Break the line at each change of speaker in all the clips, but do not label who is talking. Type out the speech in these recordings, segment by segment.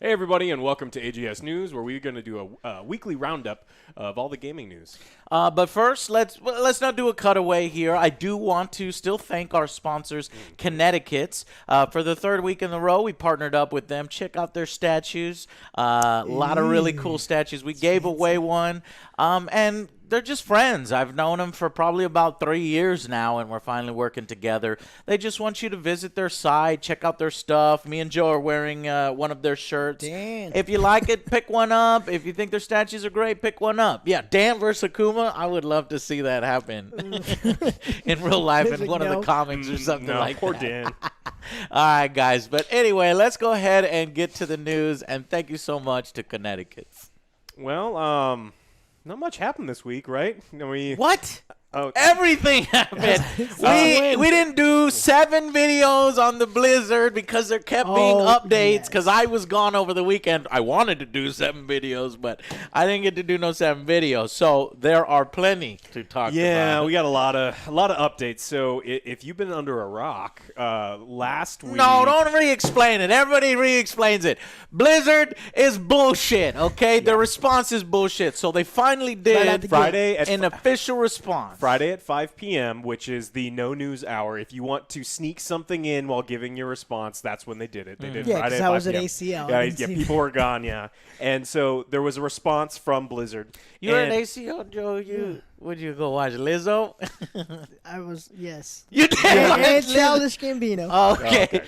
Hey everybody, and welcome to AJS News, where we're going to do a weekly roundup of all the gaming news.
But first, let's not do a cutaway here. I do want to still thank our sponsors, Connecticut's. For the third week in a row, we partnered up with them. Check out their statues. A lot of really cool statues. We gave away one, and they're just friends. I've known them for probably about 3 years now, and we're finally working together. They just want you to visit their site, check out their stuff. Me and Joe are wearing one of their shirts.
Dan.
If you like it, pick one up. If you think their statues are great, pick one up. Yeah, Dan versus Akuma, I would love to see that happen in real life in one of the comics or something like
poor
that.
Dan.
All right, guys. But anyway, let's go ahead and get to the news, and thank you so much to Connecticut.
Well, not much happened this week, right?
What?
Oh,
Everything happened. We didn't do 7 videos on the Blizzard because there kept being updates because I was gone over the weekend. I wanted to do 7 videos, but I didn't get to do no 7 videos. So there are plenty to talk about.
Yeah, we got a lot of updates. So if you've been under a rock, last week.
No, don't re-explain it. Everybody re-explains it. Blizzard is bullshit, okay? Their response is bullshit. So they finally did
Friday
an official response.
Friday at 5 p.m., which is the no news hour. If you want to sneak something in while giving your response, that's when they did it. They did Friday at 5 p.m.
I was at ACL.
Yeah, people were gone, yeah. And so there was a response from Blizzard.
You were at ACL, Joe? Would you go watch Lizzo?
I was, yes.
You did?
And Childish Gambino.
Okay.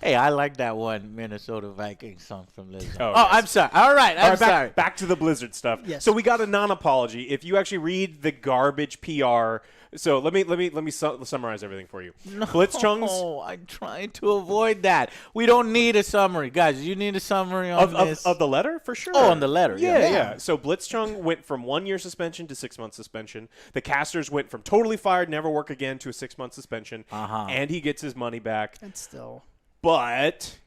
Hey, I like that one Minnesota Vikings song from Lizzo.
Oh, yes.
I'm sorry. All right, I'm sorry.
Back to the Blizzard stuff.
Yes.
So we got a non-apology. If you actually read the garbage PR, so let me summarize everything for you. Blitzchung's.
Oh, I'm trying to avoid that. We don't need a summary, guys. You need a summary on this
of the letter for sure.
Oh, on the letter.
Yeah. So Blitzchung went from 1 year suspension to 6 month suspension. The casters went from totally fired, never work again, to a 6 month suspension. And he gets his money back.
And still.
But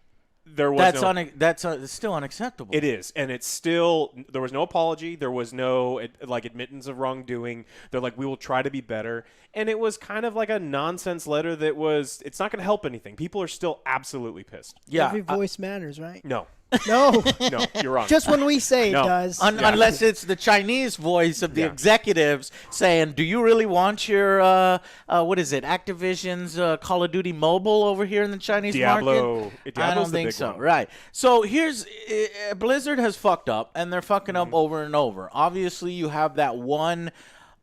there was
that's still unacceptable.
It is, and it's still there was no apology. There was no admittance of wrongdoing. They're like, we will try to be better, and it was kind of like a nonsense letter that was. It's not going to help anything. People are still absolutely pissed.
Yeah,
Every voice matters, right?
No.
No.
No, you're wrong.
Just when we say it does.
Unless it's the Chinese voice of the executives saying, do you really want your, what is it, Activision's Call of Duty Mobile over here in the Chinese market? I don't think so.
One.
Right. So here's, Blizzard has fucked up, and they're fucking up over and over. Obviously, you have that one.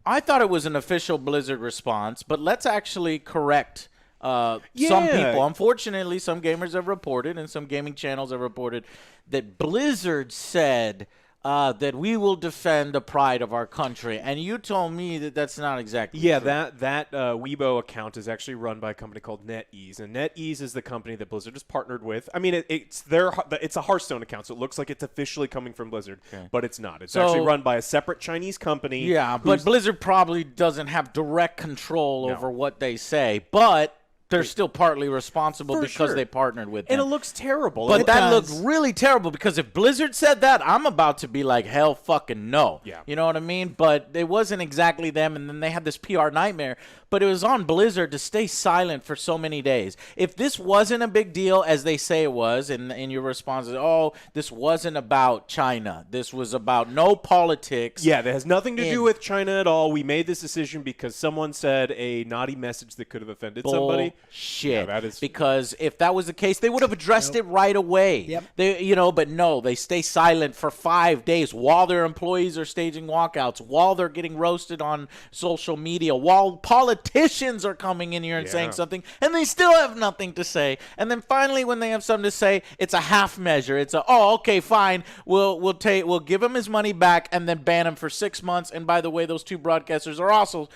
I thought it was an official Blizzard response, but let's actually correct some people. Unfortunately, some gamers have reported and some gaming channels have reported that Blizzard said that we will defend the pride of our country. And you told me that that's not exactly true.
That Weibo account is actually run by a company called NetEase. And NetEase is the company that Blizzard has partnered with. I mean, it's a Hearthstone account, so it looks like it's officially coming from Blizzard. Okay. But it's not. It's actually run by a separate Chinese company.
Yeah, but Blizzard probably doesn't have direct control over what they say. But they're still partly responsible because they partnered with them.
And it looks terrible.
But that looked really terrible because if Blizzard said that, I'm about to be like, hell fucking no.
Yeah.
You know what I mean? But it wasn't exactly them, and then they had this PR nightmare. But it was on Blizzard to stay silent for so many days. If this wasn't a big deal, as they say it was, and your response is, oh, this wasn't about China. This was about no politics.
Yeah, that has nothing to do with China at all. We made this decision because someone said a naughty message that could have offended somebody.
Shit.
Yeah, that is
because if that was the case, they would have addressed it right away.
Yep.
But no, they stay silent for 5 days while their employees are staging walkouts, while they're getting roasted on social media, while politicians are coming in here and saying something, and they still have nothing to say. And then finally, when they have something to say, it's a half measure. It's okay, fine. We'll give him his money back and then ban him for 6 months. And by the way, those 2 broadcasters are also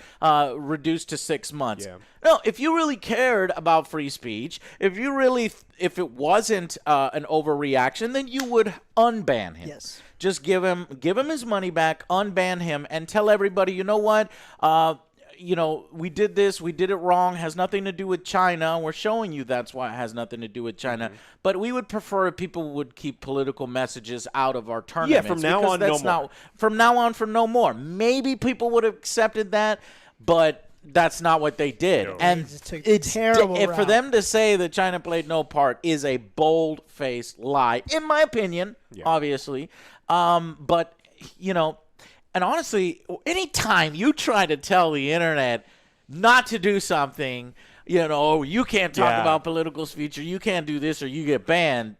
reduced to 6 months.
Yeah.
No, if you really cared about free speech, if it wasn't an overreaction, then you would unban him.
Yes.
Just give him his money back, unban him, and tell everybody, you know what? We did this, we did it wrong, has nothing to do with China. We're showing you that's why it has nothing to do with China. Mm-hmm. But we would prefer if people would keep political messages out of our tournaments.
Yeah, from now on, no more.
From now on, for no more. Maybe people would have accepted that, but that's not what they did.
No.
And
They just took the
it's
terrible
for
route.
them to say that China played no part is a bold-faced lie, in my opinion, obviously. But, you know, and honestly, anytime you try to tell the internet not to do something, you know, you can't talk about political speech, or you can't do this, or you get banned,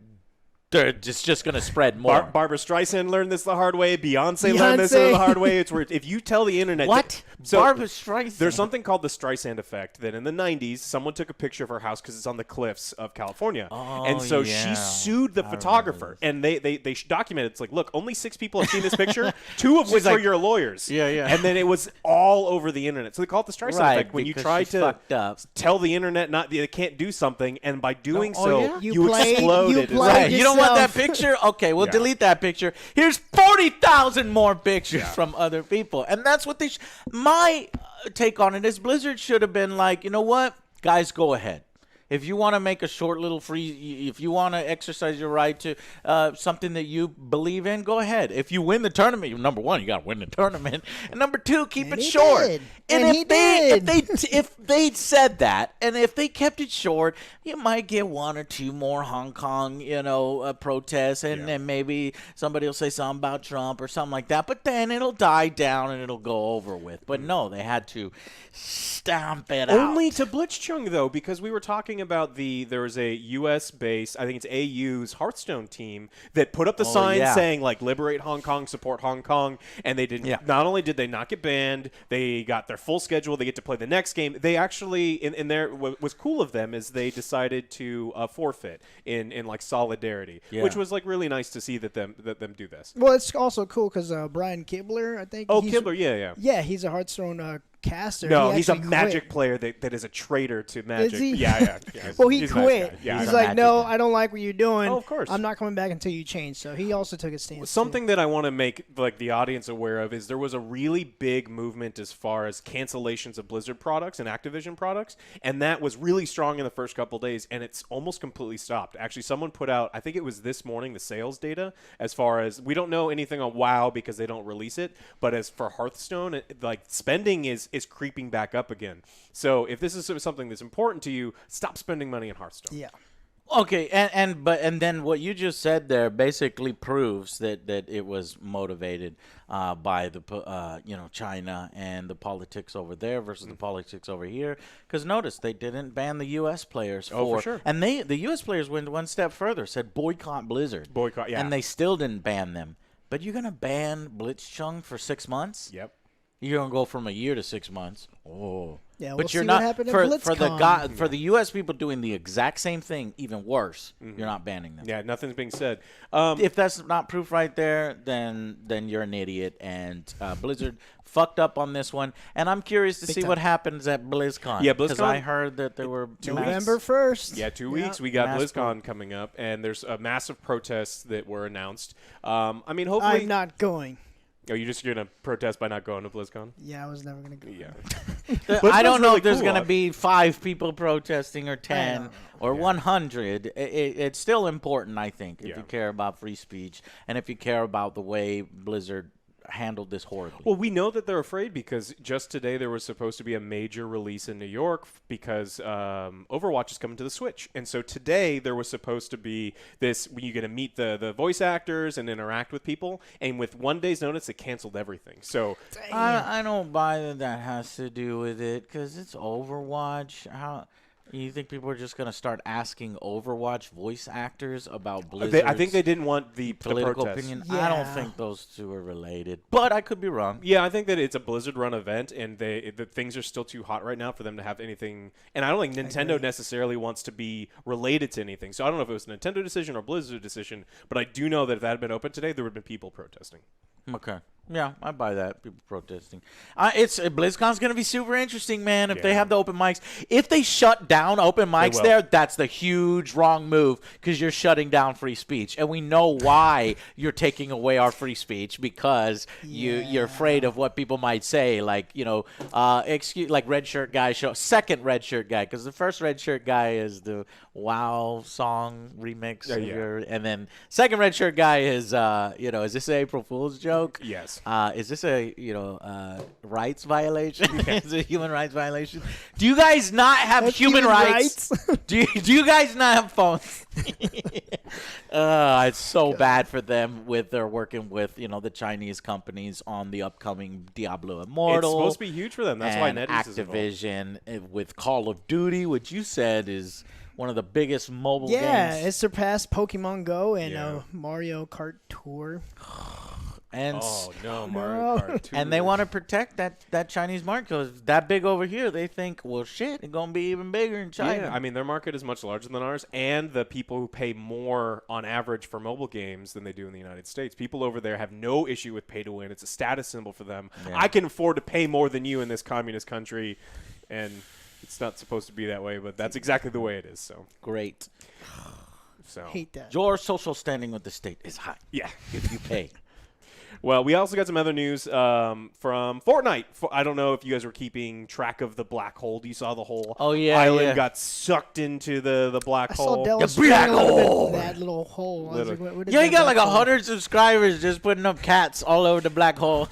they're just going to spread more.
Barbara Streisand learned this the hard way. Beyonce learned this the hard way. It's where if you tell the internet...
What? Barbara Streisand?
There's something called the Streisand effect that in the 90s, someone took a picture of her house because it's on the cliffs of California. And so she sued the photographer. And they documented, it's like, look, only 6 people have seen this picture, 2 of which are your lawyers.
Yeah.
And then it was all over the internet. So they call it the Streisand effect when you try to tell the internet not they can't do something, and by doing you exploded.
Right. You don't want that picture? Okay, we'll delete that picture. Here's 40,000 more pictures from other people. And that's what they my take on it is Blizzard should have been like, you know what? Guys, go ahead. If you want to make a short little free, if you want to exercise your right to something that you believe in, go ahead. If you win the tournament, number 1, you got to win the tournament, and number 2, keep it short.
Did.
And if they said that, and if they kept it short, you might get 1 or 2 more Hong Kong, protests, and then maybe somebody will say something about Trump or something like that. But then it'll die down and it'll go over with. But no, they had to stamp it out.
Only to Blitzchung, though, because we were talking about there was a U.S. base, I think it's AU's Hearthstone team, that put up the sign saying, like, liberate Hong Kong, support Hong Kong, and they didn't. Not only did they not get banned, they got their full schedule, they get to play the next game. They actually, in their, what was cool of them is they decided to forfeit in like solidarity, which was like really nice to see that them do this.
Well, it's also cool because Brian Kibler, I think.
Oh, Kibler, yeah.
Yeah, he's a Hearthstone caster.
No, he's a Magic player that is a traitor to Magic.
Is he?
Yeah.
Well, he quit.
Nice guy.
He's like, no, I don't like what you're doing.
Oh, of course.
I'm not coming back until you change. So he also took a stance.
Something that I want to make like the audience aware of is there was a really big movement as far as cancellations of Blizzard products and Activision products, and that was really strong in the first couple of days, and it's almost completely stopped. Actually, someone put out, I think it was this morning, the sales data as far as we don't know anything on WoW because they don't release it, but as for Hearthstone, like spending is creeping back up again. So if this is something that's important to you, stop spending money in Hearthstone.
Yeah.
Okay, and then what you just said there basically proves that it was motivated by the China and the politics over there versus the politics over here. Because notice they didn't ban the U.S. players
for sure.
And the U.S. players went one step further, said boycott Blizzard.
Boycott, yeah.
And they still didn't ban them. But you're gonna ban Blitzchung for 6 months?
Yep.
You're gonna go from a year to 6 months. Oh.
Yeah,
But
we'll
you're
see
not
what happened at
for the U.S. people doing the exact same thing, even worse. You're not banning them.
Yeah, nothing's being said.
If that's not proof right there, then you're an idiot. And Blizzard fucked up on this one. And I'm curious to see what happens at BlizzCon.
Yeah,
because
BlizzCon.
I heard that there were
November 1st.
Yeah, 2 weeks. We got BlizzCon coming up, and there's massive protests that were announced. I mean, hopefully.
I'm not going.
Are you just going to protest by not going to BlizzCon?
Yeah, I was never going to go.
Yeah.
I don't know
really
if there's
cool.
going to be 5 people protesting or 10 or 100. It's still important, I think, if you care about free speech and if you care about the way Blizzard handled this horribly.
Well, we know that they're afraid because just today there was supposed to be a major release in New York because Overwatch is coming to the Switch. And so today there was supposed to be this, when you get to meet the voice actors and interact with people. And with 1 day's notice, they canceled everything. So
I don't buy that has to do with it because it's Overwatch. How... You think people are just going to start asking Overwatch voice actors about Blizzard?
I think they didn't want the
political opinion. I don't think those two are related, but I could be wrong.
Yeah, I think that it's a Blizzard-run event, and the things are still too hot right now for them to have anything. And I don't think Nintendo necessarily wants to be related to anything. So I don't know if it was a Nintendo decision or Blizzard decision, but I do know that if that had been open today, there would have been people protesting.
Okay. Yeah, I buy that. People protesting. BlizzCon's going to be super interesting, man, if they have the open mics. If they shut down open mics there, that's the huge wrong move because you're shutting down free speech. And we know why you're taking away our free speech because you're afraid of what people might say. Like, like Red Shirt Guy show. Second Red Shirt Guy, because the first Red Shirt Guy is the WoW song remix. And then second Red Shirt Guy is, is this an April Fool's joke?
Yes.
Is this a rights violation? Is it a human rights violation? Do you guys not have human rights? do you guys not have phones? It's so bad for them with they're working with the Chinese companies on the upcoming Diablo Immortal.
It's supposed to be huge for them. That's why NetEase is involved.
Activision with Call of Duty, which you said is one of the biggest mobile games.
Yeah, it surpassed Pokemon Go and Mario Kart Tour.
And
Mario Kart Tour.
And they want to protect that Chinese market because that big over here. They think, well, shit, it's gonna be even bigger in China.
Yeah, I mean their market is much larger than ours, and the people who pay more on average for mobile games than they do in the United States. People over there have no issue with pay to win. It's a status symbol for them. Yeah. I can afford to pay more than you in this communist country, and it's not supposed to be that way, but that's exactly the way it is. So
great.
So
hate that.
Your social standing with the state is high.
Yeah,
if you pay.
Well, we also got some other news from Fortnite. I don't know if you guys were keeping track of the black hole. You saw the whole island got sucked into the black hole.
I saw Black hole. That little hole.
He got like 100 subscribers just putting up cats all over the black hole.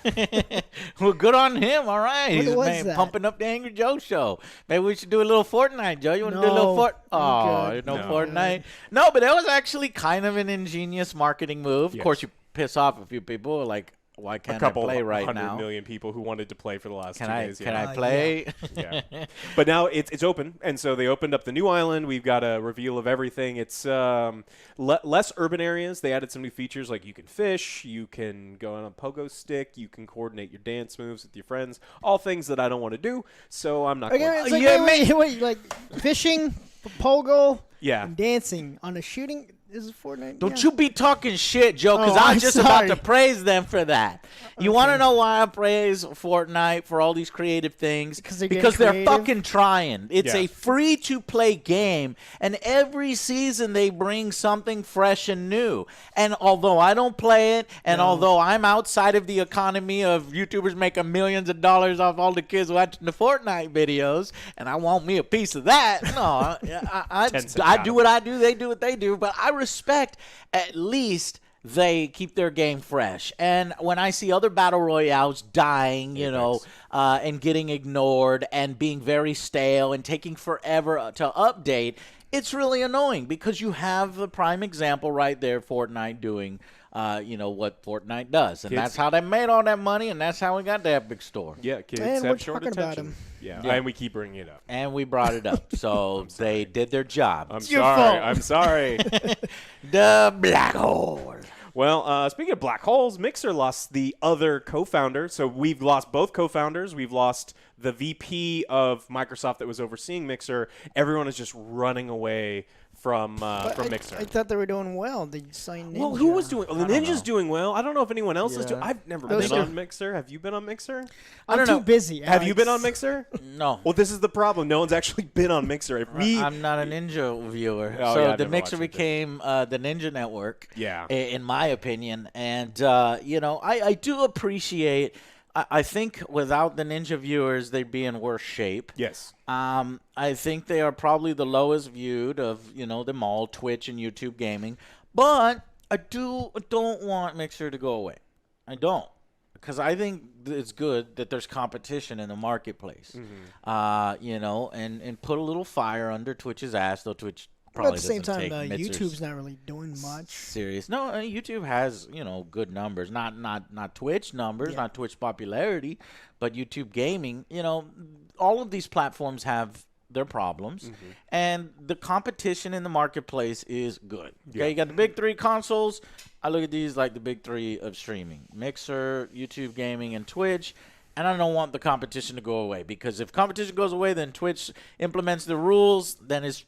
Well, good on him. All right. He's pumping up the Angry Joe show. Maybe we should do a little Fortnite, Joe. You want to do a little Fortnite? No, but that was actually kind of an ingenious marketing move. Yes. Of course, you piss off a few people like, why can't I play right now?
100 million people who wanted to play for the last 2 days.
Can I play?
Yeah. But now it's open, and so they opened up the new island. We've got a reveal of everything. It's less urban areas. They added some new features like you can fish, you can go on a pogo stick, you can coordinate your dance moves with your friends. All things that I don't want to do, so I'm not.
Wait, like fishing, pogo,
and
dancing on a shooting. Is it Fortnite?
Don't you be talking shit, Joe, because I'm just about to praise them for that. You want to know why I praise Fortnite for all these creative things? Because they're fucking trying. It's a free-to-play game, and every season they bring something fresh and new. And although I don't play it, and although I'm outside of the economy of YouTubers making millions of dollars off all the kids watching the Fortnite videos, and I want me a piece of that, I do what I do, they do what they do, but I respect at least they keep their game fresh. And when I see other battle royales dying, and getting ignored and being very stale and taking forever to update, it's really annoying because you have the prime example right there, Fortnite doing what Fortnite does. And that's how they made all that money, and that's how we got the Epic Store.
Yeah, kids have short attention. Yeah, and we keep bringing it up.
And we brought it up. So they did their job.
I'm sorry.
The black hole.
Well, speaking of black holes, Mixer lost the other co-founder. So we've lost both co-founders. We've lost the VP of Microsoft that was overseeing Mixer. Everyone is just running away from Mixer.
I thought they were doing well. They signed Ninja.
Well, who was doing well? The Ninja's doing well. I don't know if anyone else is doing. I've never been on Mixer. Have you been on Mixer?
I'm too busy.
Have you been on Mixer?
No.
Well, this is the problem. No one's actually been on Mixer.
I'm not a Ninja viewer. The Mixer became the Ninja Network.
Yeah.
In my opinion. And, I do appreciate. I think without the Ninja viewers, they'd be in worse shape.
Yes.
I think they are probably the lowest viewed of, them all, Twitch and YouTube gaming. But I don't want Mixer to go away. I don't. Because I think it's good that there's competition in the marketplace. Mm-hmm. And put a little fire under Twitch's ass, though Twitch probably
at the same time, YouTube's not really doing much.
Serious. No, YouTube has, good numbers. Not Twitch numbers, not Twitch popularity, but YouTube gaming. All of these platforms have their problems, and the competition in the marketplace is good. Okay, you got the big three consoles. I look at these like the big three of streaming: Mixer, YouTube gaming, and Twitch. And I don't want the competition to go away, because if competition goes away, then Twitch implements the rules, then it's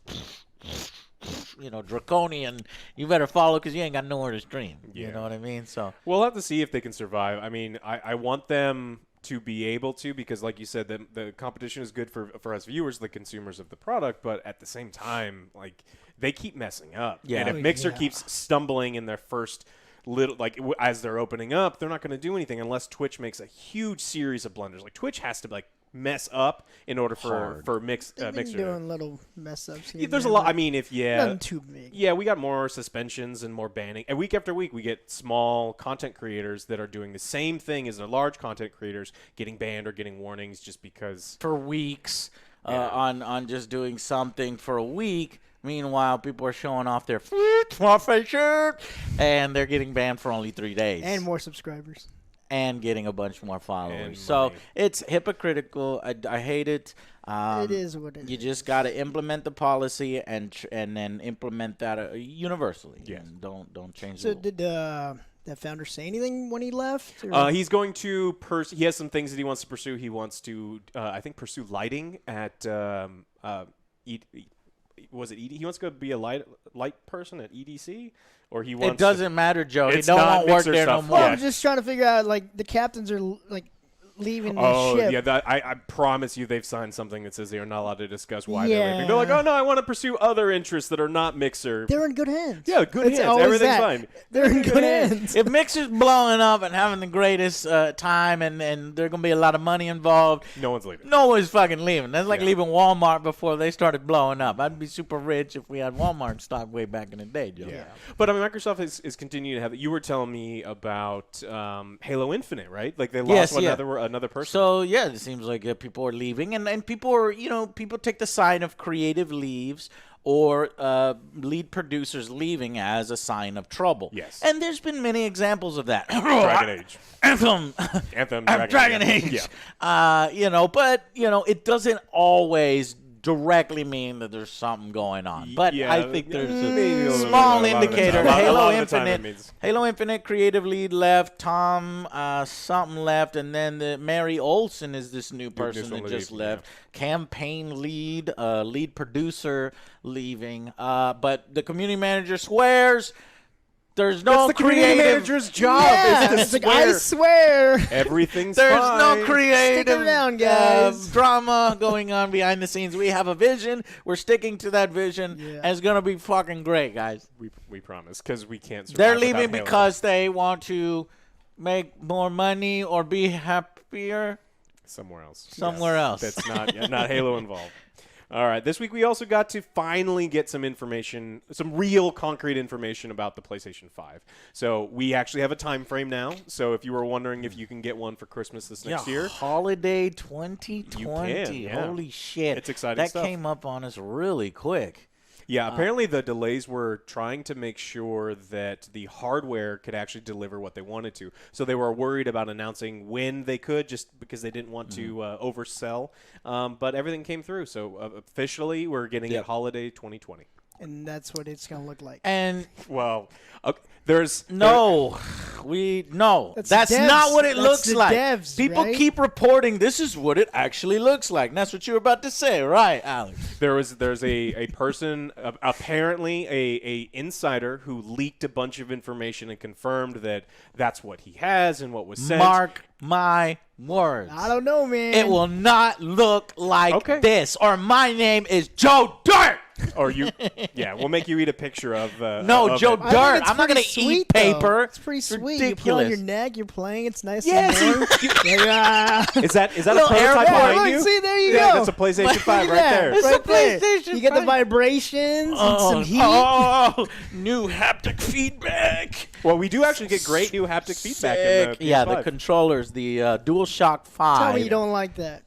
draconian. You better follow because you ain't got nowhere to stream. You know what I mean? So
we'll have to see if they can survive. I mean, I want them to be able to, because like you said, the competition is good for us viewers, the consumers of the product, but at the same time, like, they keep messing up. Yeah. And if Mixer keeps stumbling in their first little, as they're opening up, they're not going to do anything unless Twitch makes a huge series of blunders. Like, Twitch has to mess up in order for
They've
mixer.
been doing little mess ups here.
There's a lot. I mean,
nothing too big.
Yeah, we got more suspensions and more banning. And week after week, we get small content creators that are doing the same thing as the large content creators getting banned or getting warnings just because.
For weeks on just doing something for a week. Meanwhile, people are showing off their small face shirt, and they're getting banned for only 3 days.
And more subscribers.
And getting a bunch more
And
followers. So
money.
it's hypocritical. I hate it.
It is what it is.
You just got to implement the policy and then implement that universally.
Yeah.
And don't change
So
the rules.
did that founder say anything when he left? Or?
He's going to he has some things that he wants to pursue. He wants to, I think, pursue lighting at was it ED? He wants to go be a light person at EDC, or he wants.
It doesn't matter, Joe. He
It's
don't
not
want work
Mixer
there no
stuff.
more.
Well,
Yeah.
I'm just trying to figure out, like, the captains are, like, leaving the
Oh
ship.
yeah, I promise you, they've signed something that says they are not allowed to discuss why they're
Yeah.
leaving. They're like, oh no, I want to pursue other interests that are not Mixer.
They're in good hands.
Yeah, good
It's
hands.
always
Everything's
that.
fine.
They're in good hands.
If Mixer's blowing up and having the greatest time and there's going to be a lot of money involved,
No one's leaving.
no one's fucking leaving. That's like
Yeah.
leaving Walmart before they started blowing up. I'd be super rich if we had Walmart stock way back in the day, Joe.
Yeah. But I mean, Microsoft is continuing to have. You were telling me about Halo Infinite, right? Like they lost
Yes, yeah.
another person.
So yeah, it seems like people are leaving, and people are people take the sign of creative leaves or lead producers leaving as a sign of trouble.
Yes.
And there's been many examples of that.
Dragon Age.
Anthem. Dragon Age.
Yeah.
But it doesn't always directly mean that there's something going on. But
Yeah,
I think there's
maybe
a
a
small
lot of the
indicator.
time. A
Halo
lot of the time it
Infinite.
means-
Halo Infinite creative lead left. Tom something left, and then the Mary Olsen is this new person that just left. Campaign lead, lead producer leaving. But the community manager swears there's no
That's the community
creative
manager's job.
Yeah,
is
it's
to
like, I swear.
Everything's
There's
fine.
no creative
around, guys.
drama going on behind the scenes. We have a vision. We're sticking to that vision,
Yeah.
and it's gonna be fucking great, guys.
We promise, because we can't survive
They're
without
leaving
Halo.
because they want to make more money or be happier
somewhere else.
somewhere else.
That's not Halo involved. All right. This week we also got to finally get some information, some real concrete information about the PlayStation 5. So we actually have a time frame now. So if you were wondering if you can get one for Christmas this next year,
Holiday 2020.
You can, yeah.
Holy shit.
It's exciting
that
stuff.
came up on us really quick.
yeah, apparently the delays were trying to make sure that the hardware could actually deliver what they wanted to. So they were worried about announcing when they could, just because they didn't want to oversell. But everything came through. So officially, we're getting it holiday 2020.
And that's what it's going to look like.
And
Well, okay, there's
no, that's
devs.
not what it
That's
looks
the
like.
devs,
People
right?
keep reporting this is what it actually looks like. And that's what you were about to say, right, Alex?
There's a person, apparently a insider, who leaked a bunch of information and confirmed that that's what he has and what was sent.
Mark my words.
I don't know, man.
It will not look like
Okay.
this, or my name is Joe Dirt.
Or we'll make you eat a picture of.
No,
of
Joe
it.
I think
Dirt.
it's
I'm not
pretty
going to eat
sweet, though.
paper.
It's pretty sweet.
Ridiculous.
You put it on your neck. You're playing. It's nice
Yes,
and warm.
Is that a
Little
prototype
air-
behind
look,
you?
see, there you
Yeah,
go.
that's a PlayStation 5 right
Look at
there.
that.
It's a
Right there.
PlayStation
You get the
5.
vibrations and some heat.
New haptic feedback.
Well, we do actually get great new haptic feedback in the PS5.
Yeah, the controllers, the DualShock 5.
Tell me you don't like that.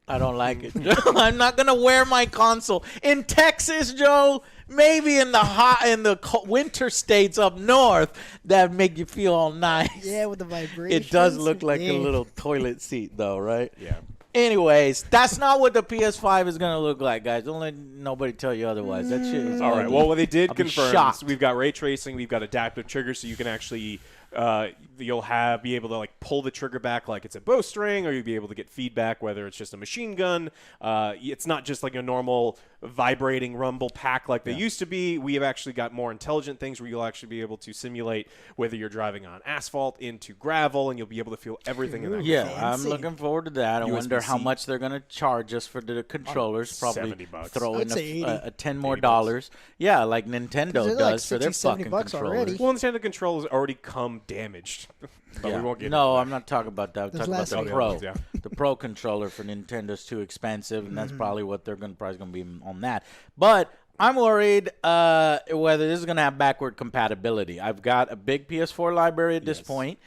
I don't like it. I'm not gonna wear my console in Texas, Joe. Maybe in the winter states up north that make you feel all nice.
Yeah, with the vibrations.
It does look like
Yeah.
a little toilet seat, though, right?
Yeah.
Anyways, that's not what the PS5 is gonna look like, guys. Don't let nobody tell you otherwise. That shit is
All right.
ugly.
Well, what they did
I'll be
confirm
shocked.
is we've got ray tracing, we've got adaptive triggers, so you can actually you'll be able to like pull the trigger back like it's a bowstring, or you'll be able to get feedback whether it's just a machine gun. It's not just like a normal vibrating rumble pack like they used to be. We have actually got more intelligent things where you'll actually be able to simulate whether you're driving on asphalt into gravel, and you'll be able to feel everything in that.
Yeah,
controller.
I'm
Fancy.
looking forward to that. I wonder how
USB-C.
much they're going to charge us for the controllers. Probably
$70.
throw
I'd
in
say 80.
a $10 more
$80.
dollars. Yeah, like Nintendo
they're like
does for their
60, $70
fucking
bucks
controllers.
already.
Well, Nintendo controllers already come damaged. But
Yeah.
we won't get
No,
into
I'm not talking about that. I'm
Those
talking about
last
the
week.
Pro.
Yeah.
The Pro controller for Nintendo's too expensive, and that's probably what they're probably going to be on that. But I'm worried whether this is going to have backward compatibility. I've got a big PS4 library at this point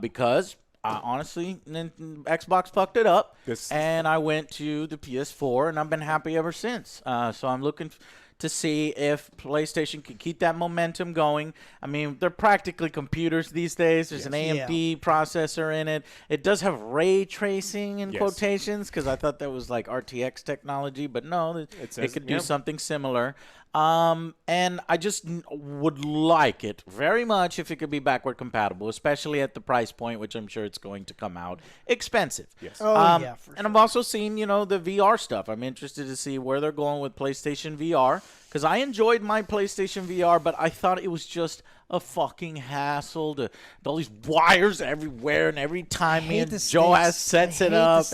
because honestly, Xbox fucked it up, and I went to the PS4, and I've been happy ever since. So I'm looking to see if PlayStation can keep that momentum going. I mean, they're practically computers these days. There's an AMD processor in it. It does have ray tracing in quotations because I thought that was like RTX technology, but no, it could do something similar. And I just would like it very much if it could be backward compatible, especially at the price point, which I'm sure it's going to come out expensive.
Yes.
And I've also seen, the VR stuff. I'm interested to see where they're going with PlayStation VR because I enjoyed my PlayStation VR, but I thought it was just a fucking hassle to all these wires everywhere, and every time me and Joe sets it up,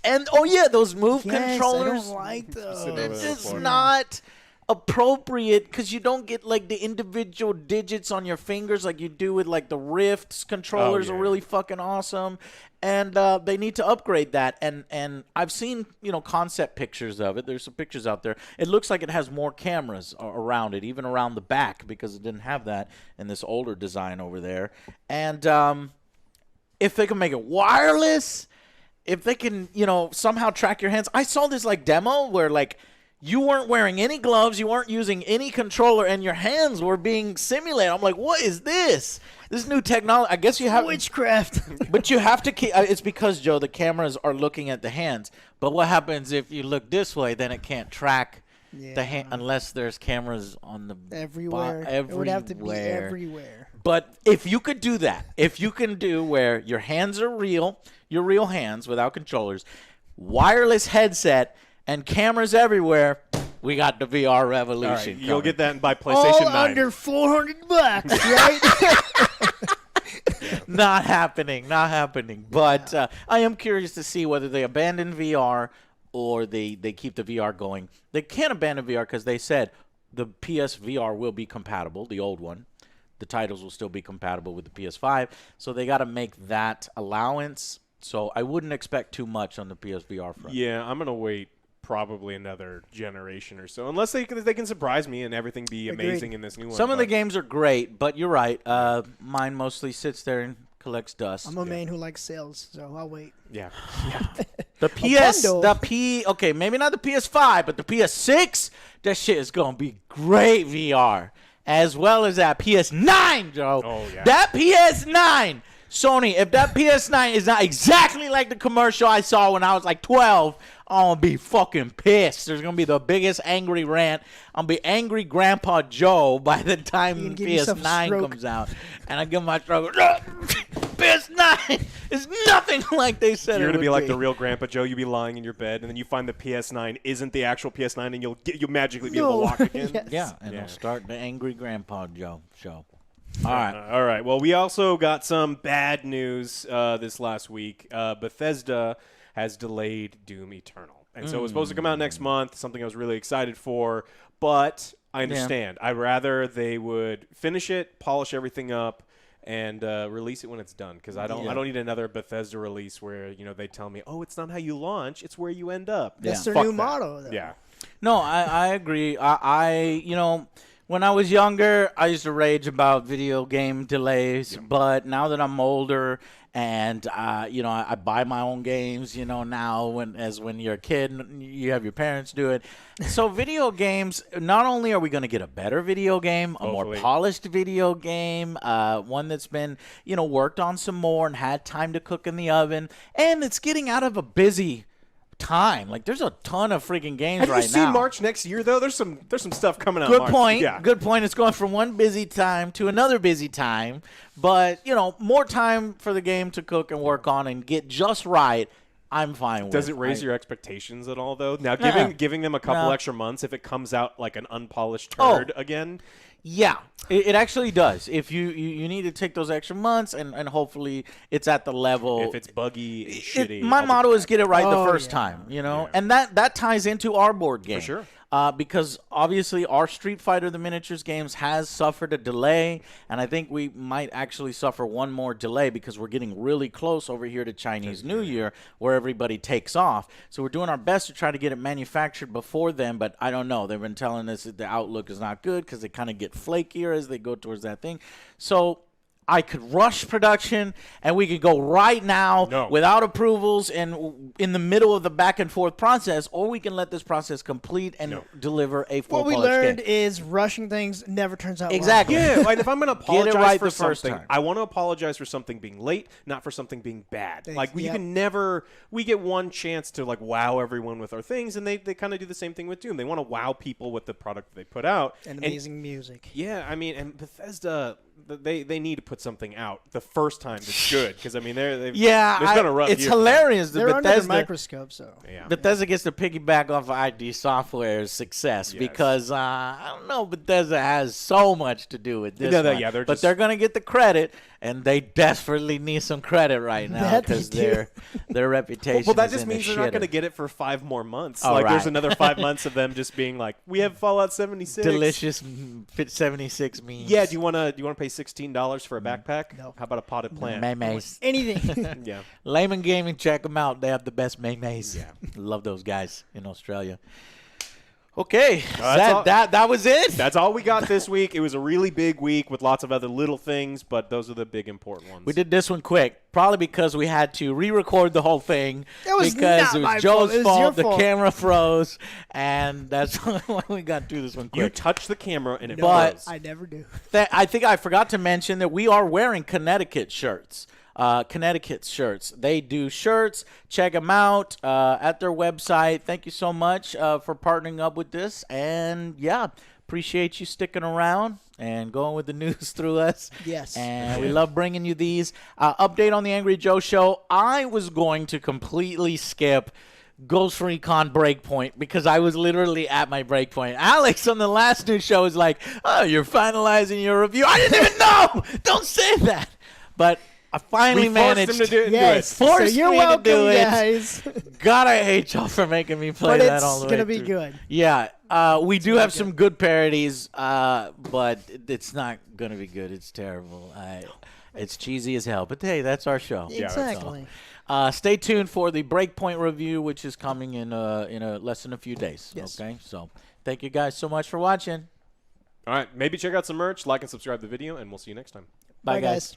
and those move controllers.
I don't like those.
It's just not appropriate because you don't get like the individual digits on your fingers like you do with like the Rift's controllers are really fucking awesome, and they need to upgrade that. And I've seen concept pictures of it. There's some pictures out there. It looks like it has more cameras around it, even around the back, because it didn't have that in this older design over there. And if they can make it wireless, if they can somehow track your hands. I saw this like demo where like you weren't wearing any gloves, you weren't using any controller, and your hands were being simulated. I'm like, what is this? This new technology. I guess you have
witchcraft.
But you have to keep. It's because, Joe, the cameras are looking at the hands. But what happens if you look this way? Then it can't track the hand unless there's cameras on the
everywhere. It would have to be everywhere.
But if you could do that, if you can do where your hands are real, your real hands without controllers, wireless headset, and cameras everywhere, we got the VR revolution.
Right, you'll get that by PlayStation 9.
All under $400, right?
Not happening. But I am curious to see whether they abandon VR or they keep the VR going. They can't abandon VR because they said the PS VR will be compatible, the old one. The titles will still be compatible with the PS5. So they got to make that allowance. So I wouldn't expect too much on the PSVR front.
Yeah, I'm going to wait probably another generation or so, unless they can surprise me and everything be amazing in this new one.
Some of the games are great, but you're right. Mine mostly sits there and collects dust.
I'm a man who likes sales, so I'll wait.
Yeah.
Okay, maybe not the PS5, but the PS6, that shit is going to be great VR, as well as that PS9, Joe.
Oh, yeah.
That PS9. Sony, if that PS9 is not exactly like the commercial I saw when I was like 12, I'm going to be fucking pissed. There's going to be the biggest angry rant. I'm going to be angry Grandpa Joe by the time PS9 comes out. And I give my stroke. PS9 is nothing like they said
You're
it
going to be
would
like the real Grandpa Joe. You'll be lying in your bed, and then you find the PS9 isn't the actual PS9, and you'll magically be able to walk again.
Yes.
Yeah, and it'll start the angry Grandpa Joe show. All right.
All right. Well, we also got some bad news this last week. Bethesda has delayed Doom Eternal. And so it was supposed to come out next month, something I was really excited for. But I understand. I'd rather they would finish it, polish everything up, and release it when it's done. Because I don't need another Bethesda release where they tell me, oh, it's not how you launch, it's where you end up.
That's their new motto, though.
Yeah.
No, I agree. When I was younger, I used to rage about video game delays, but now that I'm older and, I buy my own games, now when you're a kid, you have your parents do it. So video games, not only are we going to get a better video game, a more polished video game, one that's been, worked on some more and had time to cook in the oven, and it's getting out of a busy time. Like, there's a ton of freaking games right now.
Have you seen March next year, though? There's some stuff coming out.
Good point. Yeah. Good point. It's going from one busy time to another busy time. But, more time for the game to cook and work on and get just right, I'm fine with.
Does it raise your expectations at all, though? Now, giving them a couple extra months, if it comes out like an unpolished turd again?
Yeah, it actually does. If you need to take those extra months and hopefully it's at the level.
If it's buggy and shitty.
My motto is get it right the first time, and that ties into our board game.
For sure.
because obviously our Street Fighter the Miniatures games has suffered a delay, and I think we might actually suffer one more delay because we're getting really close over here to Chinese New Year where everybody takes off. So we're doing our best to try to get it manufactured before then, but I don't know. They've been telling us that the outlook is not good because they kind of get flakier as they go towards that thing. So I could rush production, and we could go right now without approvals and in the middle of the back and forth process, or we can let this process complete and deliver a full.
What we learned is rushing things never turns out
exactly.
Well.
Yeah, like if I'm going to apologize for something,
time.
I want to apologize for something being late, not for something being bad. Like you can never. We get one chance to like wow everyone with our things, and they kind of do the same thing with Doom. They want to wow people with the product that they put out
and amazing music.
Yeah, I mean, and Bethesda. They need to put something out the first time that's good because I mean there's been a rough
it's
year
hilarious.
They're under the microscope, so
Bethesda gets to piggyback off of ID Software's success because I don't know, Bethesda has so much to do with this. But they're gonna get the credit, and they desperately need some credit right now because their reputation.
Well, that just means they're not gonna get it for 5 more months. There's another 5 months of them just being like, we have Fallout 76,
delicious 76 memes.
Yeah, do you wanna pay $16 for a backpack?
No.
How about a potted plant?
Maymays.
Anything.
Yeah.
Layman Gaming, check them out. They have the best maymays.
Yeah.
Love those guys in Australia. Okay,
that
was it.
That's all we got this week. It was a really big week with lots of other little things, but those are the big important ones.
We did this one quick, probably because we had to re-record the whole thing.
Because
it was Joe's fault. The
fault.
camera froze, and that's why we got through this one quick.
You touched the camera and it
But
froze.
I never do.
I think I forgot to mention that we are wearing Connecticut shirts. Connecticut shirts. They do shirts. Check them out at their website. Thank you so much for partnering up with this. And, appreciate you sticking around and going with the news through us.
Yes.
And we love bringing you these. Update on the Angry Joe Show. I was going to completely skip Ghost Recon Breakpoint because I was literally at my breakpoint. Alex on the last news show was like, oh, you're finalizing your review. I didn't even know. Don't say that. But I finally managed.
Him to do it.
Yes.
Forced
so you're
me
welcome,
to do
guys.
it. God, I hate y'all for making me play that all the way
But it's going to be
through.
good.
Yeah. We do have some good parodies, but it's not going to be good. It's terrible. It's cheesy as hell. But, hey, that's our show.
Exactly.
Stay tuned for the Breakpoint review, which is coming in less than a few days.
Yes.
Okay? So, thank you guys so much for watching.
All right. Maybe check out some merch, like and subscribe to the video, and we'll see you next time.
Bye guys.